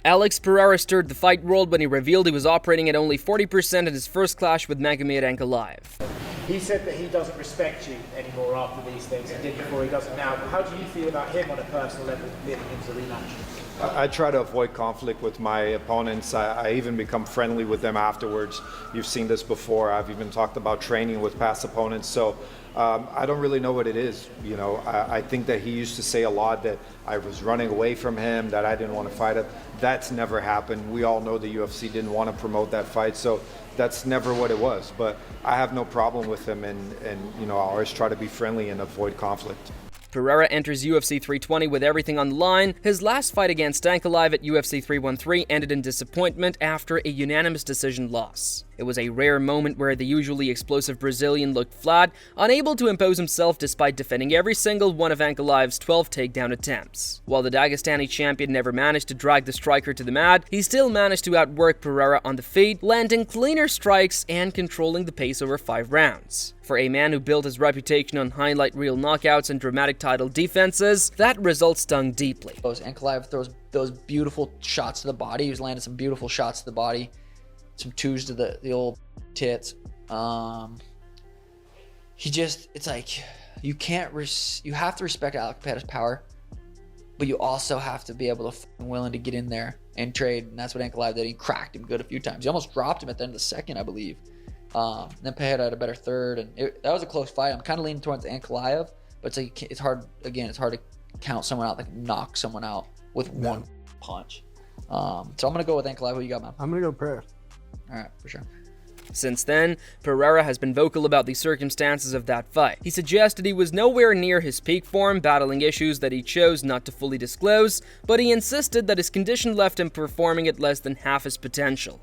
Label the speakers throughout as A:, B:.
A: Alex Pereira stirred the fight world when he revealed he was operating at only 40% in his first clash with Magomed Ankalaev.
B: He said that he doesn't respect you anymore after these things. He did before, he doesn't now. But how do you feel about him on a personal level bidding into the rematch?
C: I try to avoid conflict with my opponents. I even become friendly with them afterwards. You've seen this before. I've even talked about training with past opponents. So I don't really know what it is. You know, I think that he used to say a lot that I was running away from him, that I didn't want to fight him. That's never happened. We all know the UFC didn't want to promote that fight. So that's never what it was. But I have no problem with him, and you know, I always try to be friendly and avoid conflict.
A: Pereira enters UFC 320 with everything on the line. His last fight against Ankalaev at UFC 313 ended in disappointment after a unanimous decision loss. It was a rare moment where the usually explosive Brazilian looked flat, unable to impose himself despite defending every single one of Ankalaev's 12 takedown attempts. While the Dagestani champion never managed to drag the striker to the mat, he still managed to outwork Pereira on the feet, landing cleaner strikes and controlling the pace over 5 rounds. For a man who built his reputation on highlight reel knockouts and dramatic title defenses, that result stung deeply.
D: Ankalaev throws those beautiful shots to the body. He was landing some beautiful shots to the body, some twos to the old tits. It's like you have to respect Ankalaev's power, but you also have to be able to willing to get in there and trade. And that's what Ankalaev did. He cracked him good a few times. He almost dropped him at the end of the second, I believe. Then Pereira had a better third, and that was a close fight. I'm kind of leaning towards Ankalaev, but it's hard to count someone out, like knock someone out with one punch. So I'm gonna go with Ankalaev. Who you got, man?
E: I'm gonna go Pereira.
D: All right, for sure.
A: Since then, Pereira has been vocal about the circumstances of that fight. He suggested he was nowhere near his peak form, battling issues that he chose not to fully disclose, but he insisted that his condition left him performing at less than half his potential.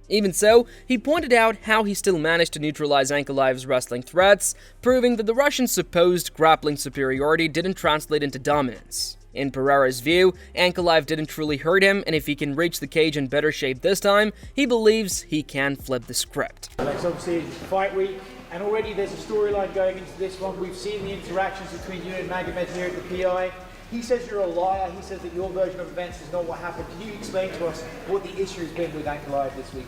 A: Even so, he pointed out how he still managed to neutralize Ankalaev's wrestling threats, proving that the Russian's supposed grappling superiority didn't translate into dominance. In Pereira's view, Ankalaev didn't truly hurt him, and if he can reach the cage in better shape this time, he believes he can flip the script.
B: Alex, obviously fight week, and already there's a storyline going into this one. We've seen the interactions between you and Magomed here at the PI. He says you're a liar. He says that your version of events is not what happened. Can you explain to us what the issue has been with Ankalaev this week?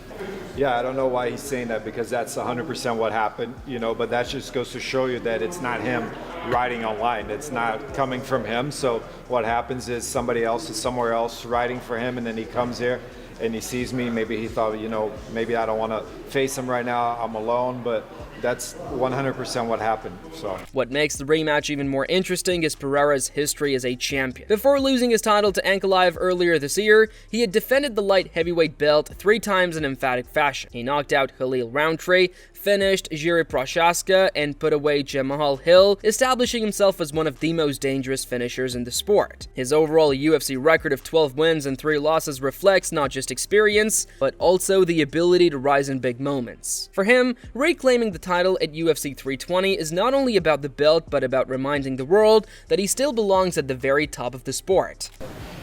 C: Yeah, I don't know why he's saying that, because that's 100% what happened, you know, but that just goes to show you that it's not him writing online. It's not coming from him. So what happens is somebody else is somewhere else writing for him, and then he comes here and he sees me. Maybe he thought, you know, maybe I don't want to face him right now. I'm alone, but that's 100% what happened. So
A: what makes the rematch even more interesting is Pereira's history as a champion. Before losing his title to Ankalaev earlier this year, he had defended the light heavyweight belt 3 times in emphatic fashion. He knocked out Khalil Roundtree, finished Jiří Procházka, and put away Jamal Hill, establishing himself as one of the most dangerous finishers in the sport. His overall UFC record of 12 wins and 3 losses reflects not just experience, but also the ability to rise in big moments. For him, reclaiming the title at UFC 320 is not only about the belt, but about reminding the world that he still belongs at the very top of the sport.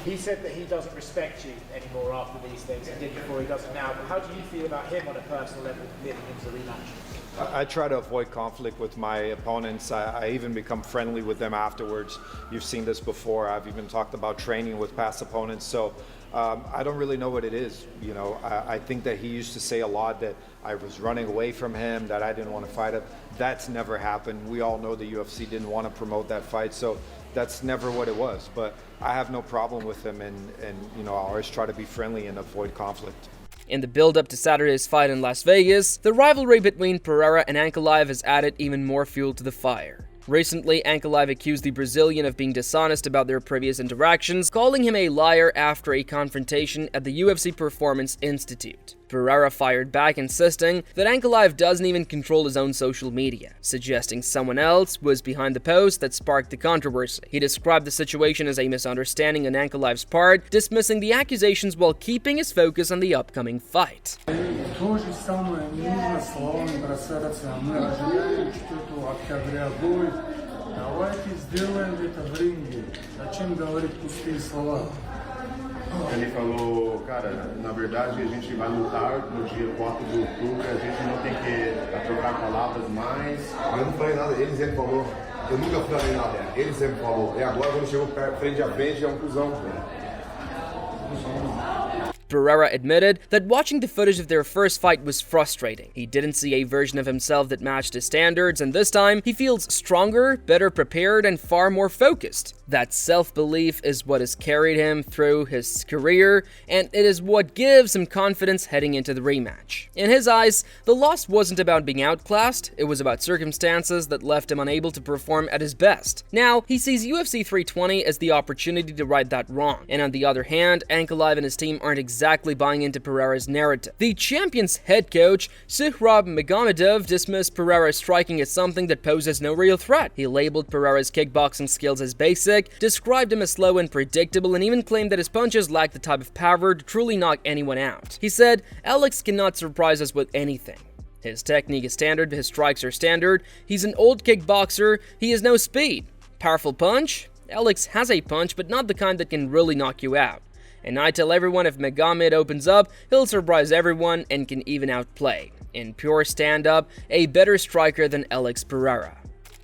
B: He said that he doesn't respect you anymore after these things. He did before, he doesn't now. But how do you feel about him on a personal level bidding into the rematch?
C: I try to avoid conflict with my opponents. I even become friendly with them afterwards. You've seen this before. I've even talked about training with past opponents. So I don't really know what it is. You know, I think that he used to say a lot that I was running away from him, that I didn't want to fight him. That's never happened. We all know the UFC didn't want to promote that fight. So that's never what it was. But I have no problem with him, and you know, I always try to be friendly and avoid conflict.
A: In the build-up to Saturday's fight in Las Vegas, the rivalry between Pereira and Ankalaev has added even more fuel to the fire. Recently, Ankalaev accused the Brazilian of being dishonest about their previous interactions, calling him a liar after a confrontation at the UFC Performance Institute. Pereira fired back, insisting that Ankalaev doesn't even control his own social media, suggesting someone else was behind the post that sparked the controversy. He described the situation as a misunderstanding on Ankalaev's part, dismissing the accusations while keeping his focus on the upcoming fight.
E: То же самое не нужно словами бросаться. Мы ожидаем что-то октября будет. Давайте сделаем это в ринге. Зачем говорить пустые слова?
F: Ele falou, cara, na verdade a gente vai lutar no dia 4 de outubro, a gente não tem que trocar palavras mais.
G: Eu não falei nada, ele sempre falou. Eu nunca falei nada, ele sempre falou. E agora quando chegou frente a frente é um cuzão.
A: Pereira admitted that watching the footage of their first fight was frustrating. He didn't see a version of himself that matched his standards, and this time he feels stronger, better prepared, and far more focused. That self-belief is what has carried him through his career, and it is what gives him confidence heading into the rematch. In his eyes, the loss wasn't about being outclassed, it was about circumstances that left him unable to perform at his best. Now, he sees UFC 320 as the opportunity to right that wrong, and on the other hand, Ankalaev and his team aren't exactly buying into Pereira's narrative. The champion's head coach, Sohrab Magomedov, dismissed Pereira's striking as something that poses no real threat. He labeled Pereira's kickboxing skills as basic, described him as slow and predictable, and even claimed that his punches lack the type of power to truly knock anyone out. He said, "Alex cannot surprise us with anything. His technique is standard, his strikes are standard, he's an old kickboxer, he has no speed. Powerful punch? Alex has a punch, but not the kind that can really knock you out. And I tell everyone if Magomed opens up, he'll surprise everyone and can even outplay. In pure stand-up, a better striker than Alex Pereira."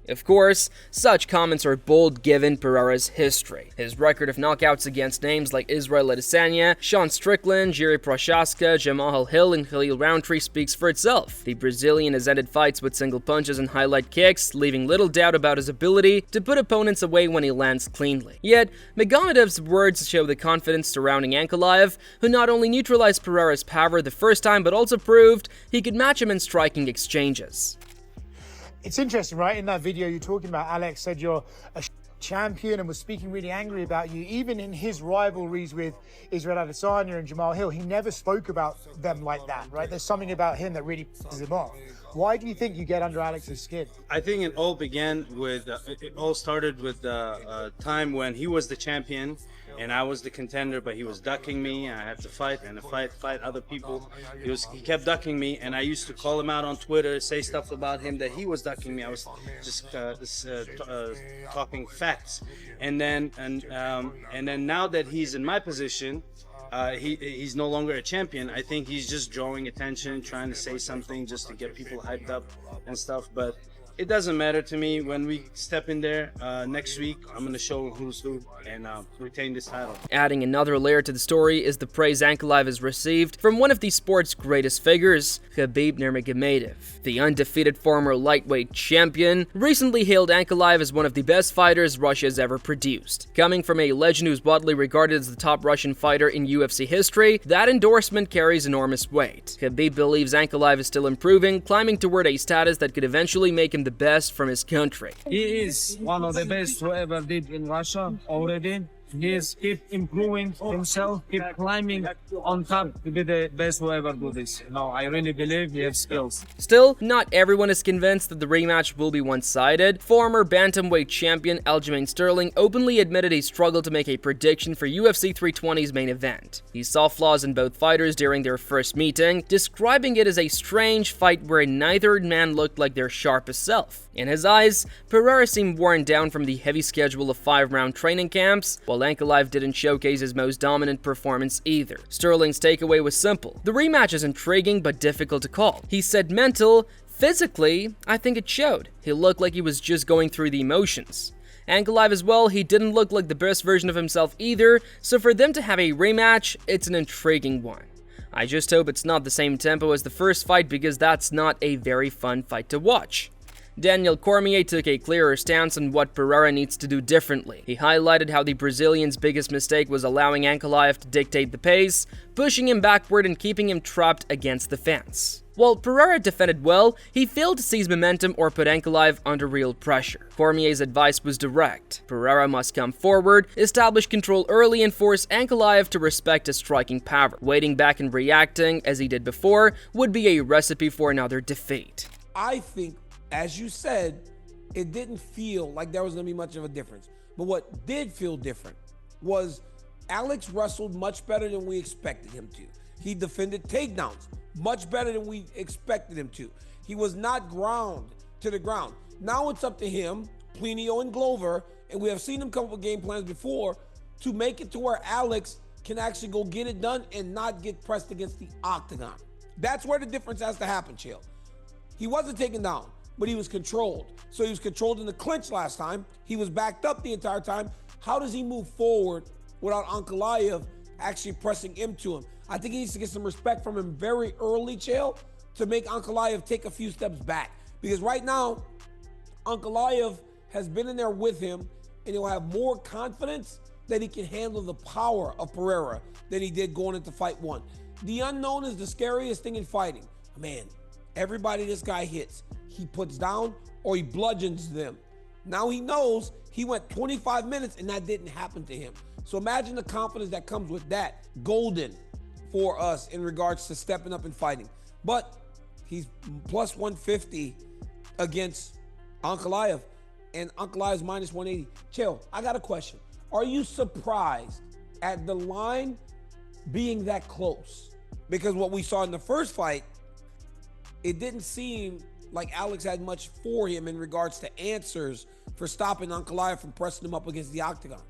A: Of course, such comments are bold given Pereira's history. His record of knockouts against names like Israel Adesanya, Sean Strickland, Jiri Prochazka, Jamal Hill, and Khalil Roundtree speaks for itself. The Brazilian has ended fights with single punches and highlight kicks, leaving little doubt about his ability to put opponents away when he lands cleanly. Yet, Magomedov's words show the confidence surrounding Ankalaev, who not only neutralized Pereira's power the first time but also proved he could match him in striking exchanges.
B: It's interesting, right? In that video you're talking about, Alex said you're a champion and was speaking really angry about you. Even in his rivalries with Israel Adesanya and Jamal Hill, he never spoke about them like that, right? There's something about him that really pisses him off. Why do you think you get under Alex's skin?
H: I think it all began with, it all started with the time when he was the champion and I was the contender, but he was ducking me. I had to fight and fight other people. He kept ducking me, and I used to call him out on Twitter, say stuff about him that he was ducking me. I was just talking facts, and then now that he's in my position, he's no longer a champion. I think he's just drawing attention, trying to say something just to get people hyped up and stuff. But it doesn't matter to me. When we step in there next week, I'm going to show who's who and retain this title.
A: Adding another layer to the story is the praise Ankalaev has received from one of the sport's greatest figures, Khabib Nurmagomedov. The undefeated former lightweight champion recently hailed Ankalaev as one of the best fighters Russia has ever produced. Coming from a legend who's widely regarded as the top Russian fighter in UFC history, that endorsement carries enormous weight. Khabib believes Ankalaev is still improving, climbing toward a status that could eventually make him the best from his country.
I: He is one of the best who ever did in Russia already. He is keep improving himself, keep climbing on top to be the best who ever do this. No, I really believe he has skills.
A: Still, not everyone is convinced that the rematch will be one-sided. Former bantamweight champion Aljamain Sterling openly admitted he struggled to make a prediction for UFC 320's main event. He saw flaws in both fighters during their first meeting, describing it as a strange fight where neither man looked like their sharpest self. In his eyes, Pereira seemed worn down from the heavy schedule of 5-round training camps, while Ankalaev didn't showcase his most dominant performance either. Sterling's takeaway was simple. The rematch is intriguing but difficult to call. He said mental. Physically, I think it showed. He looked like he was just going through the emotions. Ankalaev as well, he didn't look like the best version of himself either, so for them to have a rematch, it's an intriguing one. I just hope it's not the same tempo as the first fight because that's not a very fun fight to watch. Daniel Cormier took a clearer stance on what Pereira needs to do differently. He highlighted how the Brazilian's biggest mistake was allowing Ankalaev to dictate the pace, pushing him backward and keeping him trapped against the fence. While Pereira defended well, he failed to seize momentum or put Ankalaev under real pressure. Cormier's advice was direct. Pereira must come forward, establish control early, and force Ankalaev to respect his striking power. Waiting back and reacting, as he did before, would be a recipe for another defeat.
J: I think, as you said, it didn't feel like there was going to be much of a difference. But what did feel different was Alex wrestled much better than we expected him to. He defended takedowns much better than we expected him to. He was not ground to the ground. Now it's up to him, Plinio and Glover, and we have seen him come up with game plans before, to make it to where Alex can actually go get it done and not get pressed against the octagon. That's where the difference has to happen, Chill. He wasn't taken down, but he was controlled. So he was controlled in the clinch last time. He was backed up the entire time. How does he move forward without Ankalaev actually pressing into him. I think he needs to get some respect from him very early, Chael, to make Ankalaev take a few steps back. Because right now, Ankalaev has been in there with him, and he'll have more confidence that he can handle the power of Pereira than he did going into fight one. The unknown is the scariest thing in fighting. Man, everybody this guy hits, he puts down or he bludgeons them. Now he knows he went 25 minutes and that didn't happen to him. So imagine the confidence that comes with that. Golden for us in regards to stepping up and fighting. But he's plus 150 against Ankalaev, and Ankalaev's minus 180. Chael, I got a question. Are you surprised at the line being that close? Because what we saw in the first fight, it didn't seem like Alex had much for him in regards to answers for stopping Ankalaev from pressing him up against the octagon.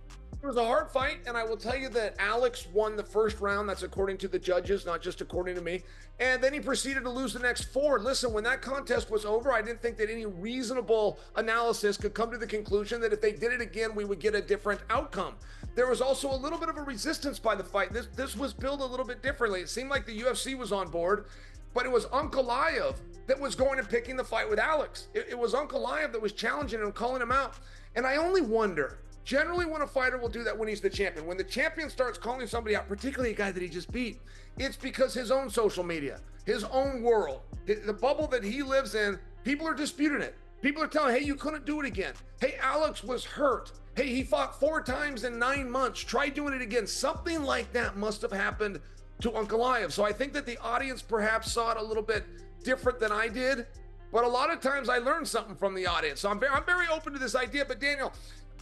K: It was a hard fight, and I will tell you that Alex won the first round. That's according to the judges, not just according to me. And then he proceeded to lose the next four. Listen, when that contest was over, I didn't think that any reasonable analysis could come to the conclusion that if they did it again, we would get a different outcome. There was also a little bit of a resistance by the fight. This was billed a little bit differently. It seemed like the UFC was on board, but it was Ankalaev that was going and picking the fight with Alex. It was Ankalaev that was challenging him, calling him out. And I only wonder, generally when a fighter will do that when he's the champion, when the champion starts calling somebody out, particularly a guy that he just beat, it's because his own social media, his own world, the bubble that he lives in, people are disputing it. People are telling, hey, you couldn't do it again. Hey, Alex was hurt. Hey, he fought 4 times in 9 months. Try doing it again. Something like that must have happened to Ankalaev. So I think that the audience perhaps saw it a little bit different than I did. But a lot of times I learned something from the audience. So I'm very open to this idea. But Daniel,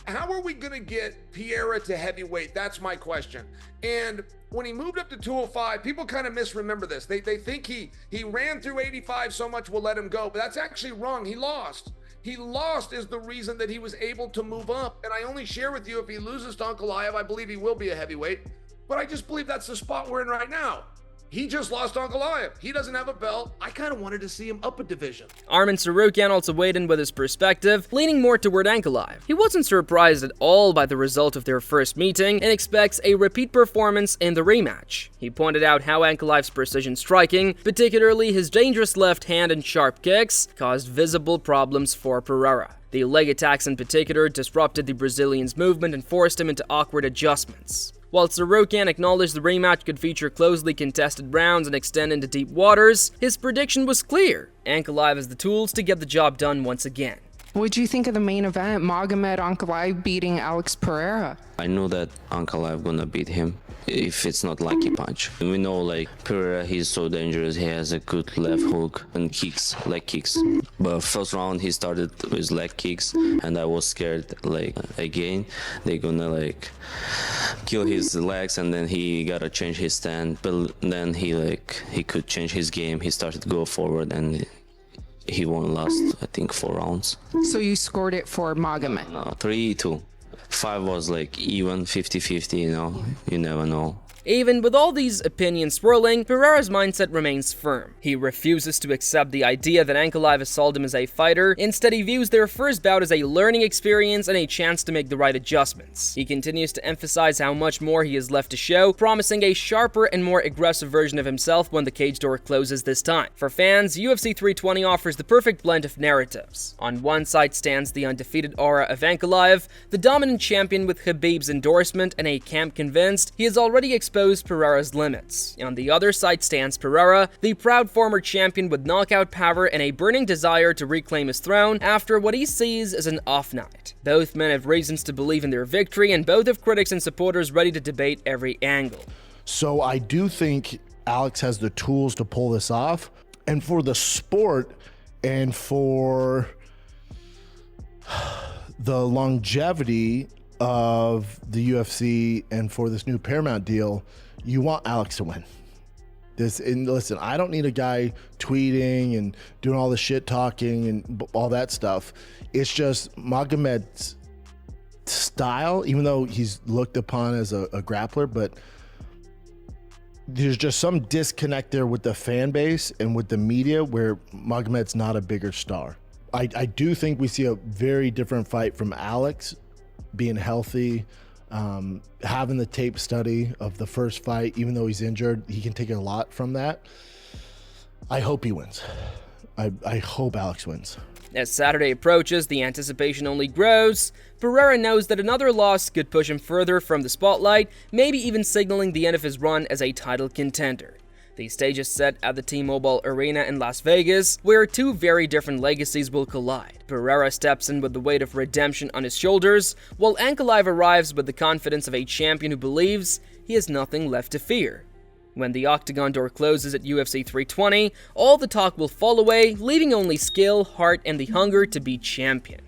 K: how are we going to get Pereira to heavyweight? That's my question. And when he moved up to 205, people kind of misremember this. They think he ran through 85 so much we'll let him go. But that's actually wrong. He lost. He lost is the reason that he was able to move up. And I only share with you, if he loses to Ankalaev, I believe he will be a heavyweight. But I just believe that's the spot we're in right now. He just lost to Ankalaev. He doesn't have a belt. I kind of wanted to see him up a division.
A: Arman Tsarukyan also weighed in with his perspective, leaning more toward Ankalaev. He wasn't surprised at all by the result of their first meeting and expects a repeat performance in the rematch. He pointed out how Ankalaev's precision striking, particularly his dangerous left hand and sharp kicks, caused visible problems for Pereira. The leg attacks in particular disrupted the Brazilian's movement and forced him into awkward adjustments. While Tsarukyan acknowledged the rematch could feature closely contested rounds and extend into deep waters, his prediction was clear. Ankalaev has the tools to get the job done once again.
L: What do you think of the main event, Magomed Ankalaev beating Alex Pereira?
M: I know that Ankalaev gonna beat him if it's not lucky punch. We know like Pereira, he's so dangerous. He has a good left hook and kicks, leg kicks. But first round he started with leg kicks, and I was scared like again they're gonna like kill his legs, and then he gotta change his stand. But then he could change his game. He started to go forward and he won last, I think, 4 rounds.
L: So you scored it for Magomed?
M: 3-2. 5 was like even 50-50, you know? You never know.
A: Even with all these opinions swirling, Pereira's mindset remains firm. He refuses to accept the idea that Ankalaev assaulted him as a fighter. Instead, he views their first bout as a learning experience and a chance to make the right adjustments. He continues to emphasize how much more he has left to show, promising a sharper and more aggressive version of himself when the cage door closes this time. For fans, UFC 320 offers the perfect blend of narratives. On one side stands the undefeated aura of Ankalaev, the dominant champion with Khabib's endorsement and a camp convinced he has already exposed Pereira's limits. On the other side stands Pereira, the proud former champion with knockout power and a burning desire to reclaim his throne after what he sees as an off night. Both men have reasons to believe in their victory, and both have critics and supporters ready to debate every angle.
N: So I do think Alex has the tools to pull this off, and for the sport and for the longevity of the UFC and for this new Paramount deal, you want Alex to win. And listen, I don't need a guy tweeting and doing all the shit talking and all that stuff. It's just Magomed's style, even though he's looked upon as a grappler, but there's just some disconnect there with the fan base and with the media where Magomed's not a bigger star. I do think we see a very different fight from Alex, being healthy, Having the tape study of the first fight, even though he's injured, he can take a lot from that. I hope he wins. I hope Alex wins.
A: As Saturday approaches, the anticipation only grows. Pereira knows that another loss could push him further from the spotlight, maybe even signaling the end of his run as a title contender. The stage is set at the T-Mobile Arena in Las Vegas, where two very different legacies will collide. Pereira steps in with the weight of redemption on his shoulders, while Ankalaev arrives with the confidence of a champion who believes he has nothing left to fear. When the octagon door closes at UFC 320, all the talk will fall away, leaving only skill, heart, and the hunger to be champion.